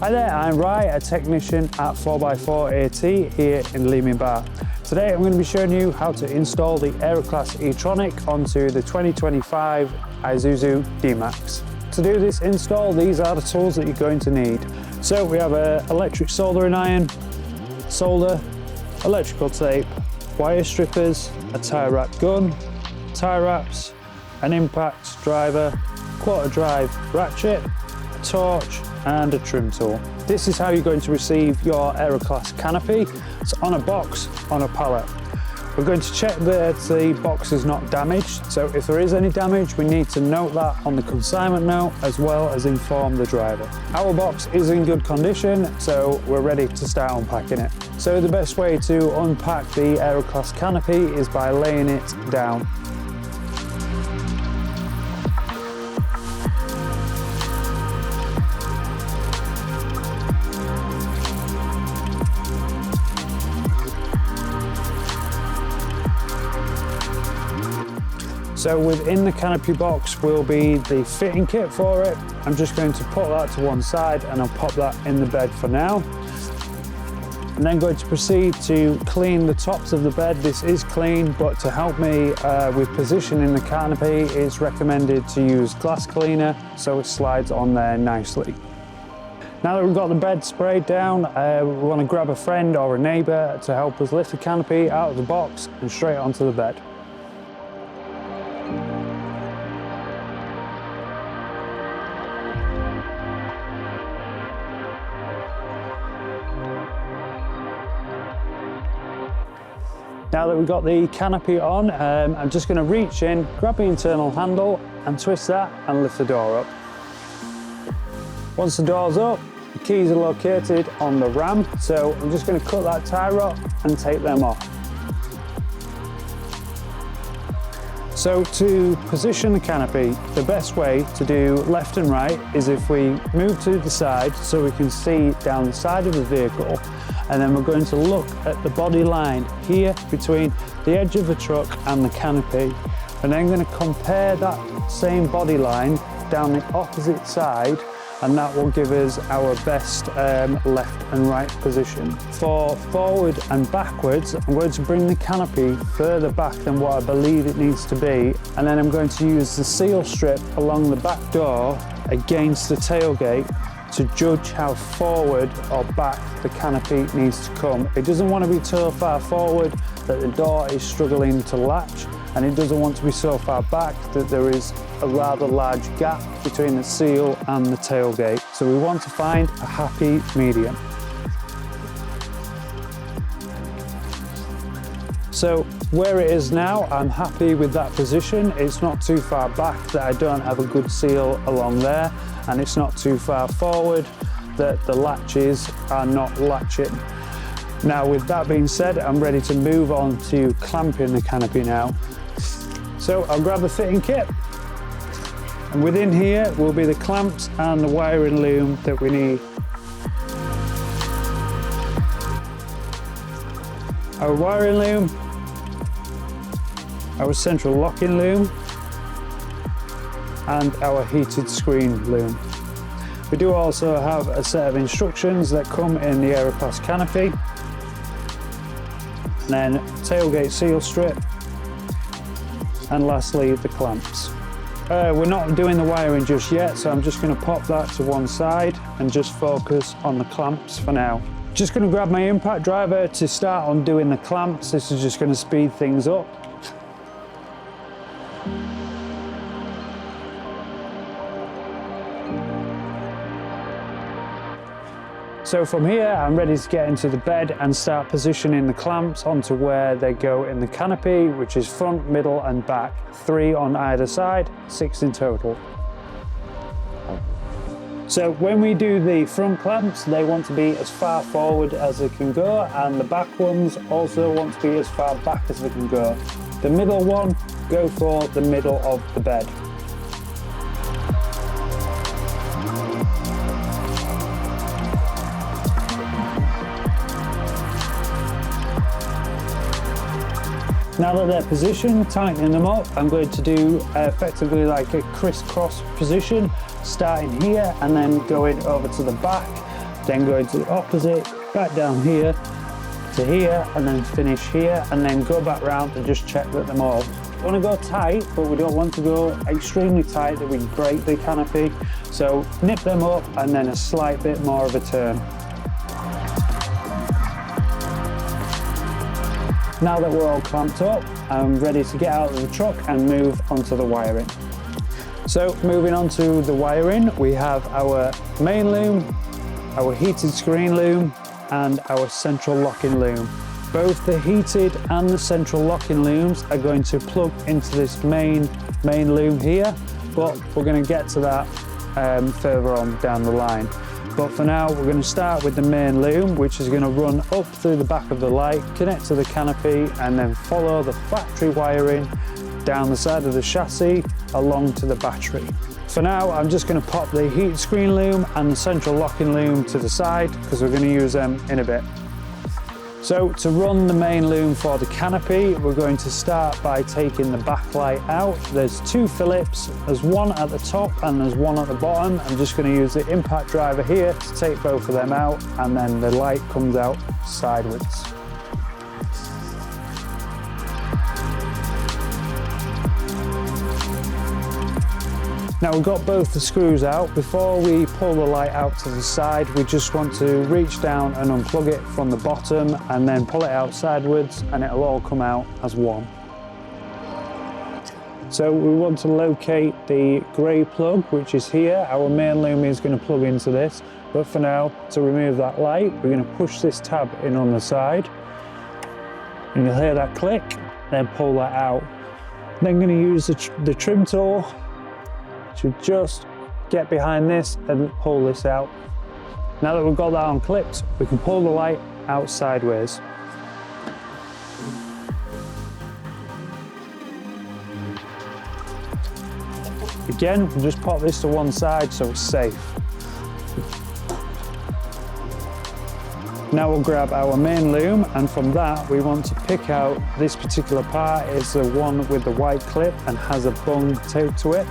Hi there, I'm Rai, a technician at 4x4 AT here in Leeming Bar. Today I'm going to be showing you how to install the Aeroklas E-Tronic onto the 2025 Isuzu D-Max. To do this install, these are the tools that you're going to need. So we have an electric soldering iron, solder, electrical tape, wire strippers, a tie wrap gun, tie wraps, an impact driver, quarter drive ratchet, a torch and a trim tool. This is how you're going to receive your Aeroklas Canopy. It's on a box on a pallet. We're going to check that the box is not damaged, so if there is any damage we need to note that on the consignment note as well as inform the driver. Our box is in good condition, so we're ready to start unpacking it. So the best way to unpack the Aeroklas Canopy is by laying it down. So within the canopy box will be the fitting kit for it. I'm just going to put that to one side and I'll pop that in the bed for now. I'm then going to proceed to clean the tops of the bed. This is clean, but to help me with positioning the canopy, it's recommended to use glass cleaner so it slides on there nicely. Now that we've got the bed sprayed down, we want to grab a friend or a neighbour to help us lift the canopy out of the box and straight onto the bed. Now that we've got the canopy on, I'm just going to reach in, grab the internal handle and twist that and lift the door up. Once the door's up, the keys are located on the ram, so I'm just going to cut that tie rod and take them off. So to position the canopy, the best way to do left and right is if we move to the side so we can see down the side of the vehicle, and then we're going to look at the body line here between the edge of the truck and the canopy, and then going to compare that same body line down the opposite side, and that will give us our best left and right position. For forward and backwards, I'm going to bring the canopy further back than what I believe it needs to be, and then I'm going to use the seal strip along the back door against the tailgate to judge how forward or back the canopy needs to come. It doesn't want to be so far forward that the door is struggling to latch, and it doesn't want to be so far back that there is a rather large gap between the seal and the tailgate. So we want to find a happy medium. So where it is now, I'm happy with that position. It's not too far back that I don't have a good seal along there, and it's not too far forward that the latches are not latching. Now with that being said, I'm ready to move on to clamping the canopy now. So I'll grab the fitting kit, and within here will be the clamps and the wiring loom that we need. Our wiring loom, our central locking loom, and our heated screen loom. We do also have a set of instructions that come in the Aeroklas Canopy, and then tailgate seal strip, and lastly the clamps. We're not doing the wiring just yet, so I'm just going to pop that to one side and just focus on the clamps for now. Just going to grab my impact driver to start on doing the clamps. This is just going to speed things up. So from here, I'm ready to get into the bed and start positioning the clamps onto where they go in the canopy, which is front, middle and back. 3 on either side, 6 in total. So when we do the front clamps, they want to be as far forward as they can go, and the back ones also want to be as far back as they can go. The middle one, go for the middle of the bed. Now that they're positioned, tightening them up, I'm going to do effectively like a crisscross position, starting here and then going over to the back then go into the opposite, back down here to here, and then finish here, and then go back round and just check that them all. We want to go tight, but we don't want to go extremely tight that we break the canopy. So nip them up and then a slight bit more of a turn. Now that we're all clamped up, I'm ready to get out of the truck and move onto the wiring. So moving on to the wiring, we have our main loom, our heated screen loom, and our central locking loom. Both the heated and the central locking looms are going to plug into this main loom here, but we're going to get to that further on down the line. But for now, we're going to start with the main loom, which is going to run up through the back of the light, connect to the canopy, and then follow the factory wiring down the side of the chassis along to the battery. For now, I'm just going to pop the heat screen loom and the central locking loom to the side because we're going to use them in a bit. So to run the main loom for the canopy, we're going to start by taking the backlight out. There's two Phillips, there's one at the top and there's one at the bottom. I'm just going to use the impact driver here to take both of them out, and then the light comes out sideways. Now we've got both the screws out. Before we pull the light out to the side, we just want to reach down and unplug it from the bottom and then pull it out sideways, and it'll all come out as one. So we want to locate the grey plug, which is here. Our main loom is going to plug into this, but for now, to remove that light, we're going to push this tab in on the side, and you'll hear that click, then pull that out. Then going to use the trim tool to just get behind this and pull this out. Now that we've got that unclipped, we can pull the light out sideways. Again, we'll just pop this to one side so it's safe. Now we'll grab our main loom, and from that we want to pick out this particular part. Is the one with the white clip and has a bung taped to it.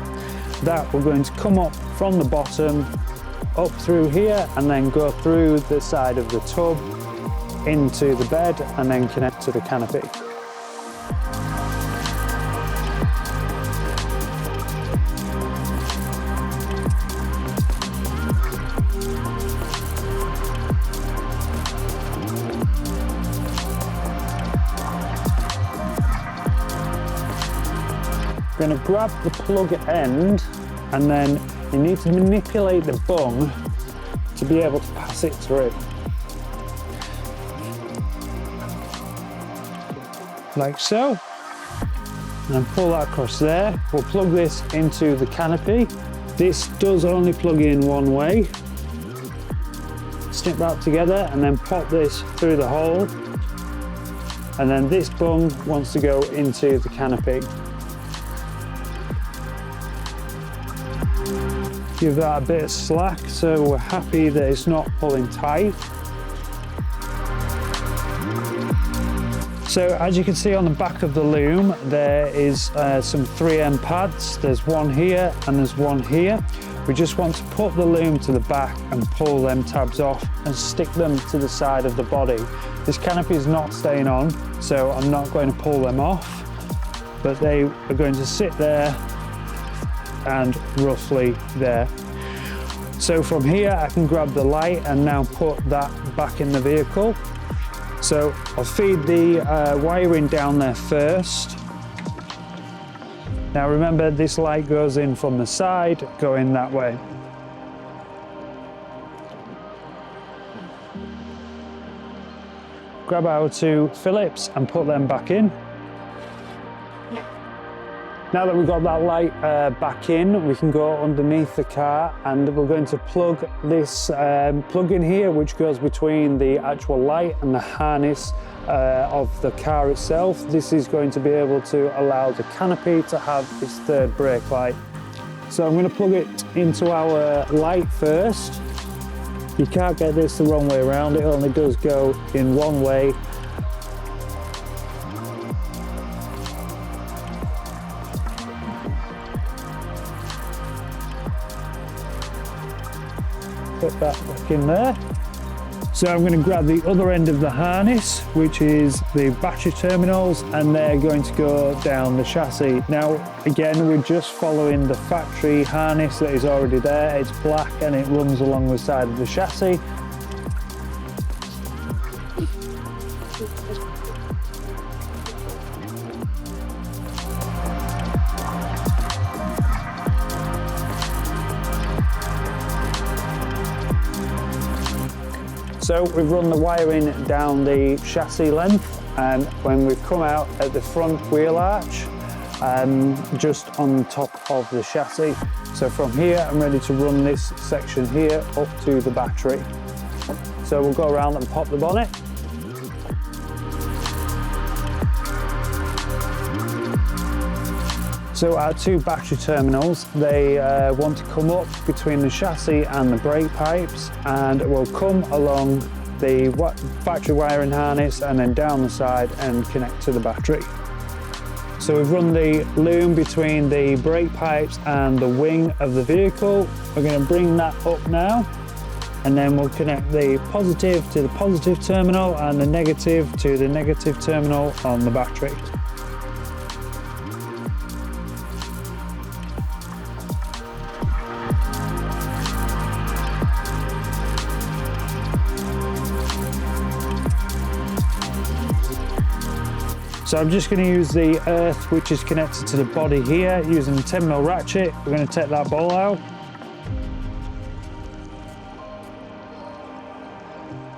That we're going to come up from the bottom, up through here, and then go through the side of the tub into the bed and then connect to the canopy. We're going to grab the plug end, and then you need to manipulate the bung to be able to pass it through. Like so. And then pull that across there. We'll plug this into the canopy. This does only plug in one way. Snip that together and then pop this through the hole. And then this bung wants to go into the canopy. Give that a bit of slack so we're happy that it's not pulling tight. So as you can see on the back of the loom, there is some 3M pads. There's one here and there's one here. We just want to put the loom to the back and pull them tabs off and stick them to the side of the body. This canopy is not staying on, so I'm not going to pull them off, but they are going to sit there and roughly there. So from here I can grab the light and now put that back in the vehicle. So I'll feed the wiring down there first. Now remember, this light goes in from the side, going that way. Grab our two Phillips and put them back in. Now that we've got that light back in, we can go underneath the car, and we're going to plug this plug in here, which goes between the actual light and the harness of the car itself. This is going to be able to allow the canopy to have its third brake light. So I'm going to plug it into our light first. You can't get this the wrong way around, it only does go in one way. Put that back in there. So I'm going to grab the other end of the harness, which is the battery terminals, and they're going to go down the chassis. Now, again, we're just following the factory harness that is already there. It's black and it runs along the side of the chassis. So we've run the wiring down the chassis length, and when we've come out at the front wheel arch, just on top of the chassis. So from here, I'm ready to run this section here up to the battery. So we'll go around and pop the bonnet. So our two battery terminals, they want to come up between the chassis and the brake pipes, and will come along the factory wiring harness and then down the side and connect to the battery. So we've run the loom between the brake pipes and the wing of the vehicle. We're going to bring that up now, and then we'll connect the positive to the positive terminal and the negative to the negative terminal on the battery. So I'm just going to use the earth which is connected to the body here using a 10mm ratchet. We're going to take that ball out.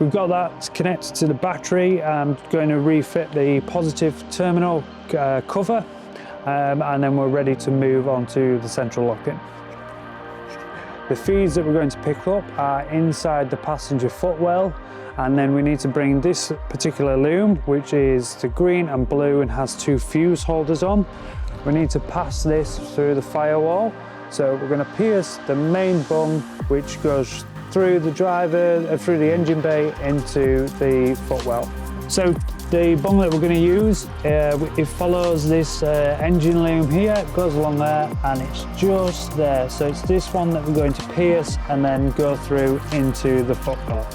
We've got that connected to the battery. I'm going to refit the positive terminal cover, and then we're ready to move on to the central locking. The feeds that we're going to pick up are inside the passenger footwell, and then we need to bring this particular loom, which is the green and blue and has two fuse holders on. We need to pass this through the firewall. So we're going to pierce the main bung, which goes through the driver, through the engine bay into the footwell. So the bung that we're going to use, it follows this engine loom here, it goes along there, and it's just there. So it's this one that we're going to pierce and then go through into the footwell.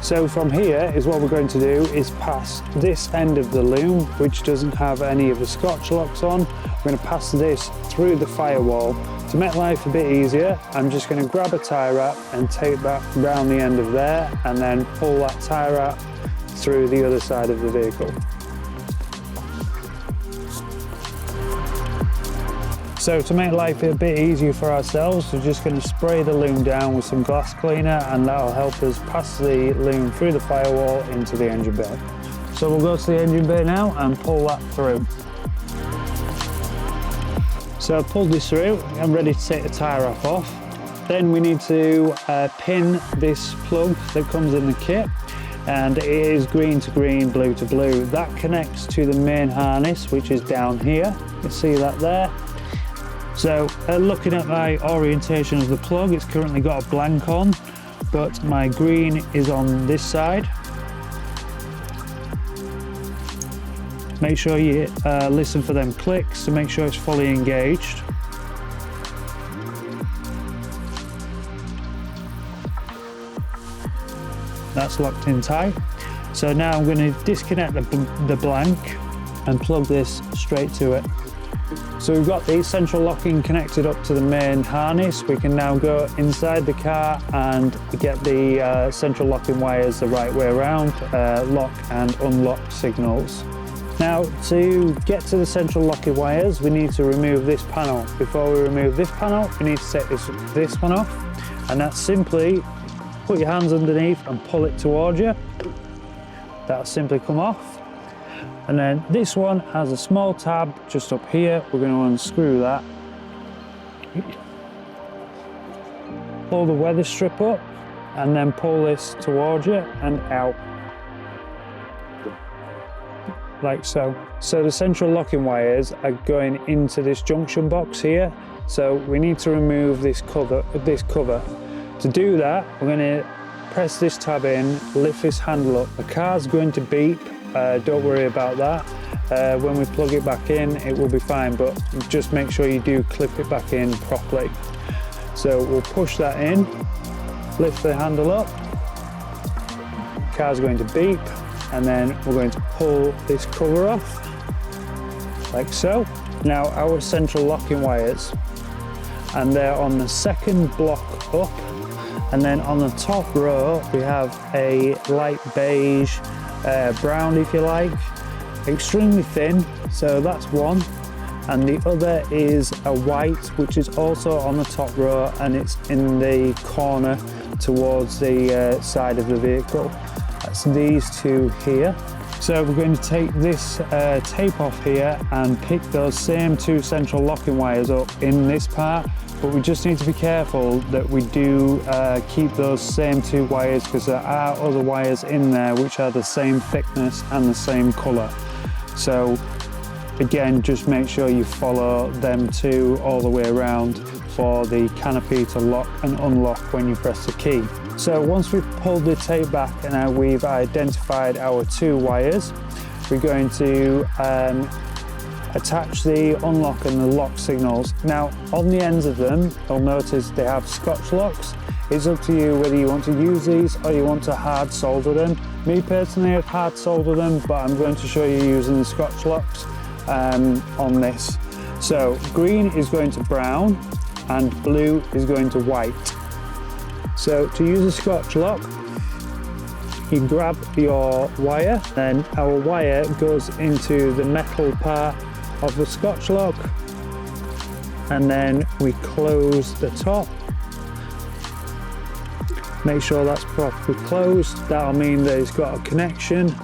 So from here is what we're going to do is pass this end of the loom, which doesn't have any of the Scotch locks on. We're going to pass this through the firewall. To make life a bit easier, I'm just going to grab a tie wrap and take that round the end of there, and then pull that tie wrap through the other side of the vehicle. So to make life a bit easier for ourselves, we're just going to spray the loom down with some glass cleaner, and that'll help us pass the loom through the firewall into the engine bay. So we'll go to the engine bay now and pull that through. So I've pulled this through, I'm ready to take the tie wrap off. Then we need to pin this plug that comes in the kit, and it is green to green, blue to blue. That connects to the main harness, which is down here. You can see that there. So looking at my orientation of the plug, it's currently got a blank on, but my green is on this side. Make sure you listen for them clicks to make sure it's fully engaged. That's locked in tight. So now I'm going to disconnect the blank and plug this straight to it. So we've got the central locking connected up to the main harness. We can now go inside the car and get the central locking wires the right way around, lock and unlock signals. Now, to get to the central locking wires, we need to remove this panel. Before we remove this panel, we need to take this one off, and that's simply put your hands underneath and pull it towards you. That'll simply come off. And then this one has a small tab just up here. We're going to unscrew that. Pull the weather strip up and then pull this towards you and out. Like so. So the central locking wires are going into this junction box here. So we need to remove this cover. To do that, we're going to press this tab in, lift this handle up. The car's going to beep. Don't worry about that. When we plug it back in, it will be fine, but just make sure you do clip it back in properly. So we'll push that in, lift the handle up, car's going to beep, and then we're going to pull this cover off, like so. Now our central locking wires, and they're on the second block up, and then on the top row we have a light beige, brown if you like, extremely thin, so that's one. And the other is a white, which is also on the top row, and it's in the corner towards the side of the vehicle. That's these two here. So we're going to take this tape off here and pick those same two central locking wires up in this part, but we just need to be careful that we do keep those same two wires, because there are other wires in there which are the same thickness and the same colour. So again, just make sure you follow them two all the way around for the canopy to lock and unlock when you press the key. So once we've pulled the tape back and now we've identified our two wires, we're going to attach the unlock and the lock signals. Now on the ends of them, you'll notice they have Scotch locks. It's up to you whether you want to use these or you want to hard solder them. Me personally, I've hard soldered them, but I'm going to show you using the Scotch locks on this. So green is going to brown and blue is going to white. So to use a Scotch lock, you grab your wire, then our wire goes into the metal part of the Scotch lock, and then we close the top. Make sure that's properly closed. That'll mean that it's got a connection,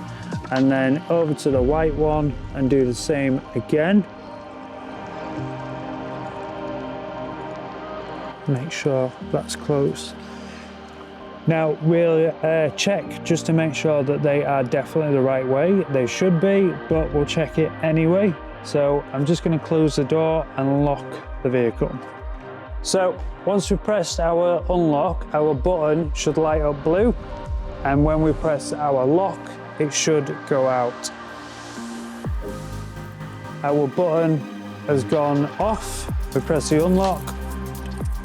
and then over to the white one and do the same again. Make sure that's closed. Now we'll check just to make sure that they are definitely the right way. They should be, but we'll check it anyway. So I'm just going to close the door and lock the vehicle. So once we pressed our unlock, our button should light up blue, and when we press our lock, it should go out. Our button has gone off. We press the unlock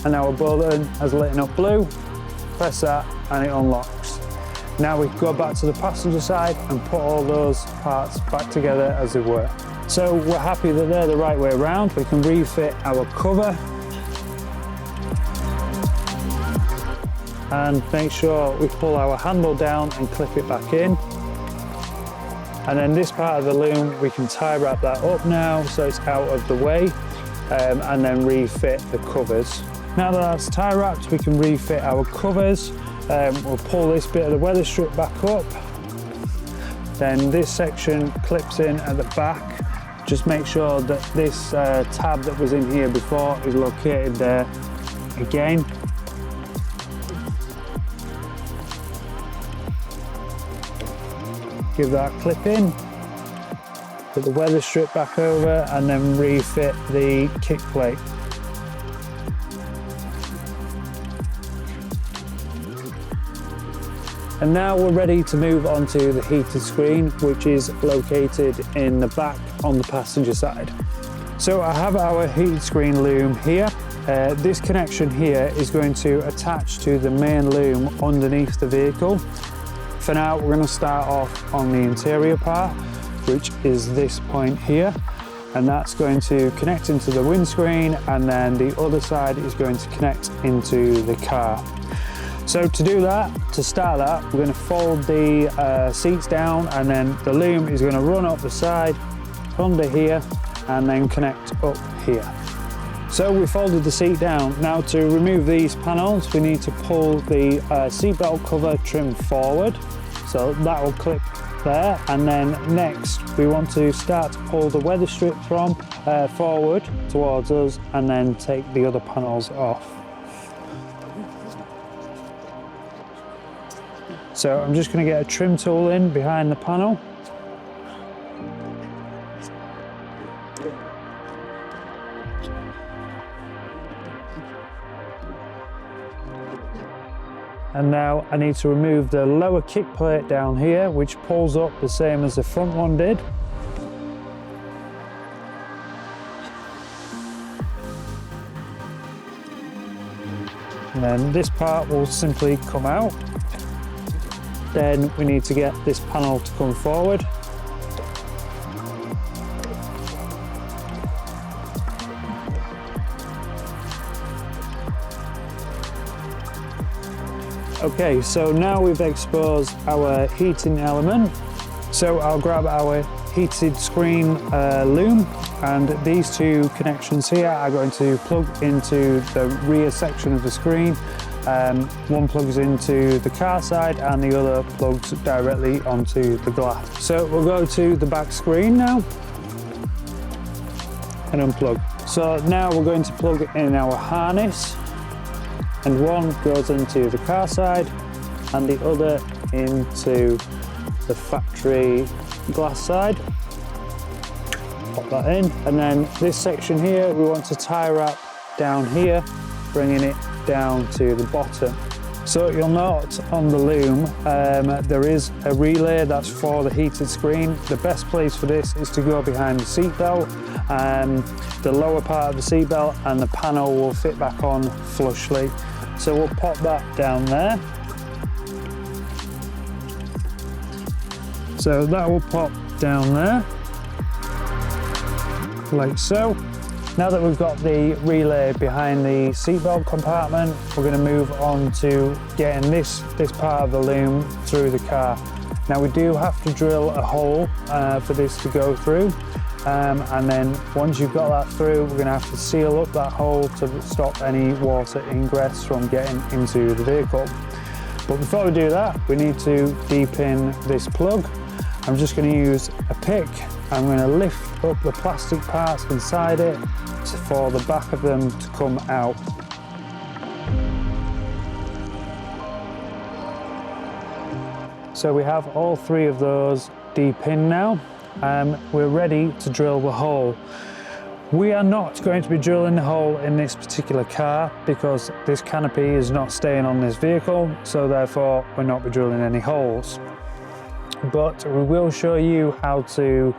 and our button has lit up blue. Press that and it unlocks. Now we go back to the passenger side and put all those parts back together as they were. So we're happy that they're the right way around. We can refit our cover and make sure we pull our handle down and clip it back in. And then this part of the loom, we can tie wrap that up now so it's out of the way, and then refit the covers. Now that that's tie wrapped, we can refit our covers. We'll pull this bit of the weather strip back up. Then this section clips in at the back. Just make sure that this tab that was in here before is located there again. Give that a clip in, put the weather strip back over, and then refit the kick plate. And now we're ready to move on to the heated screen, which is located in the back on the passenger side. So I have our heated screen loom here. This connection here is going to attach to the main loom underneath the vehicle. For now, we're going to start off on the interior part, which is this point here, and that's going to connect into the windscreen, and then the other side is going to connect into the car. So to do that, to start that, we're going to fold the seats down, and then the loom is going to run up the side, under here, and then connect up here. So we folded the seat down. Now to remove these panels, we need to pull the seatbelt cover trim forward. So that will clip there. And then next, we want to start to pull the weather strip from forward towards us, and then take the other panels off. So I'm just going to get a trim tool in behind the panel. And now I need to remove the lower kick plate down here, which pulls up the same as the front one did. And then this part will simply come out. then we need to get this panel to come forward. Okay, so now we've exposed our heating element. So I'll grab our heated screen loom, and these two connections here are going to plug into the rear section of the screen. One plugs into the car side and the other plugs directly onto the glass. So we'll go to the back screen now and unplug. So now we're going to plug in our harness, and one goes into the car side and the other into the factory glass side. Pop that in, and then this section here we want to tie wrap down here, bringing it down to the bottom. So you'll note on the loom there is a relay that's for the heated screen. The best place for this is to go behind the seat belt, the lower part of the seat belt, and the panel will fit back on flushly. So we'll pop that down there. So that will pop down there, like so. Now that we've got the relay behind the seatbelt compartment, we're going to move on to getting this part of the loom through the car. Now we do have to drill a hole for this to go through, and then once you've got that through, we're going to have to seal up that hole to stop any water ingress from getting into the vehicle. But before we do that, we need to de-pin this plug. I'm just going to use a pick. I'm going to lift up the plastic parts inside it for the back of them to come out. So we have all three of those de-pinned now. We're ready to drill the hole. We are not going to be drilling the hole in this particular car because this canopy is not staying on this vehicle, so therefore we'll not be drilling any holes. But we will show you how to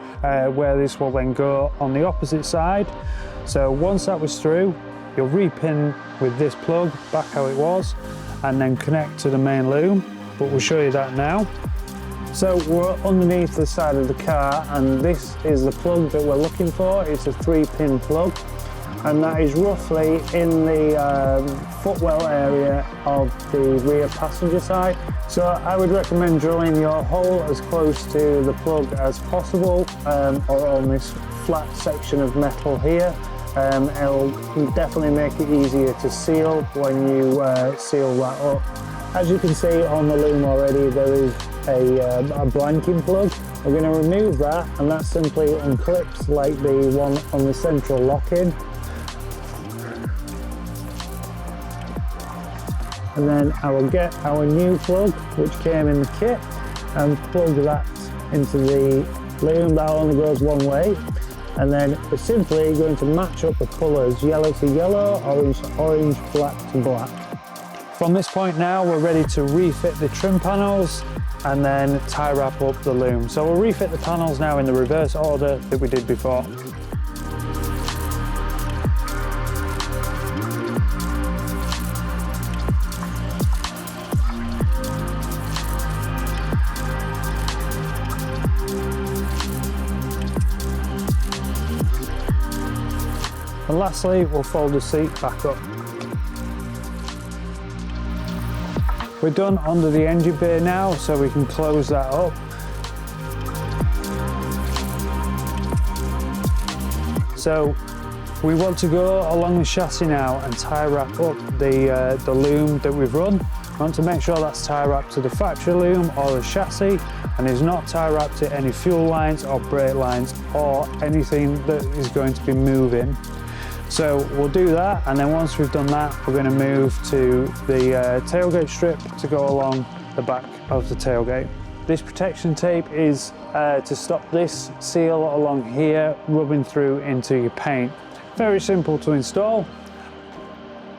where this will then go on the opposite side. So once that was through, you'll repin with this plug back how it was and then connect to the main loom, but we'll show you that now. So we're underneath the side of the car, and this is the plug that we're looking for. It's a 3-pin plug, and that is roughly in the footwell area of the rear passenger side. So I would recommend drilling your hole as close to the plug as possible, or on this flat section of metal here. It'll definitely make it easier to seal when you seal that up. As you can see on the loom already, there is a blanking plug. We're going to remove that, and that simply unclips like the one on the central lock-in. And then I will get our new plug, which came in the kit, and plug that into the loom. That only goes one way. And then we're simply going to match up the colours, yellow to yellow, orange to orange, black to black. From this point now, we're ready to refit the trim panels and then tie wrap up the loom. So we'll refit the panels now in the reverse order that we did before. And lastly, we'll fold the seat back up. We're done under the engine bay now, so we can close that up. So we want to go along the chassis now and tie wrap up the loom that we've run. We want to make sure that's tie wrapped to the factory loom or the chassis, and is not tie wrapped to any fuel lines or brake lines or anything that is going to be moving. So we'll do that, and then once we've done that, we're going to move to the tailgate strip to go along the back of the tailgate. This protection tape is to stop this seal along here rubbing through into your paint. Very simple to install.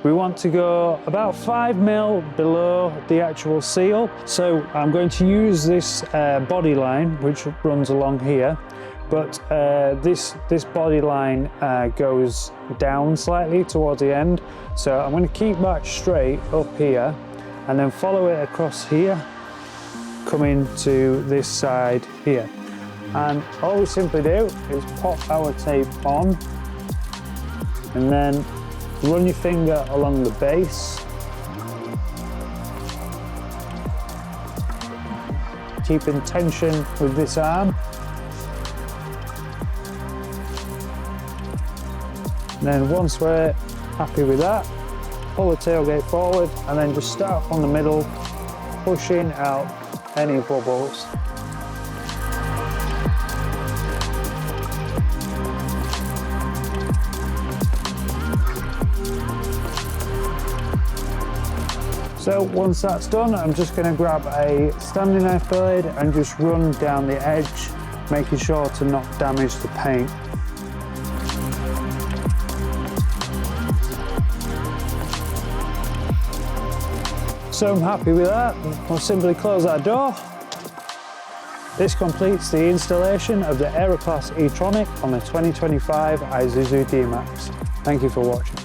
We want to go about 5 mm below the actual seal. So I'm going to use this body line which runs along here. But this body line goes down slightly towards the end. So I'm going to keep that straight up here and then follow it across here coming to this side here. And all we simply do is pop our tape on and then run your finger along the base. Keeping tension with this arm. And then once we're happy with that, pull the tailgate forward and then just start from the middle, pushing out any bubbles. So once that's done, I'm just going to grab a standing knife blade and just run down the edge, making sure to not damage the paint. So I'm happy with that. We'll simply close our door. This completes the installation of the Aeroklas E-Tronic on the 2025 Isuzu D-Max. Thank you for watching.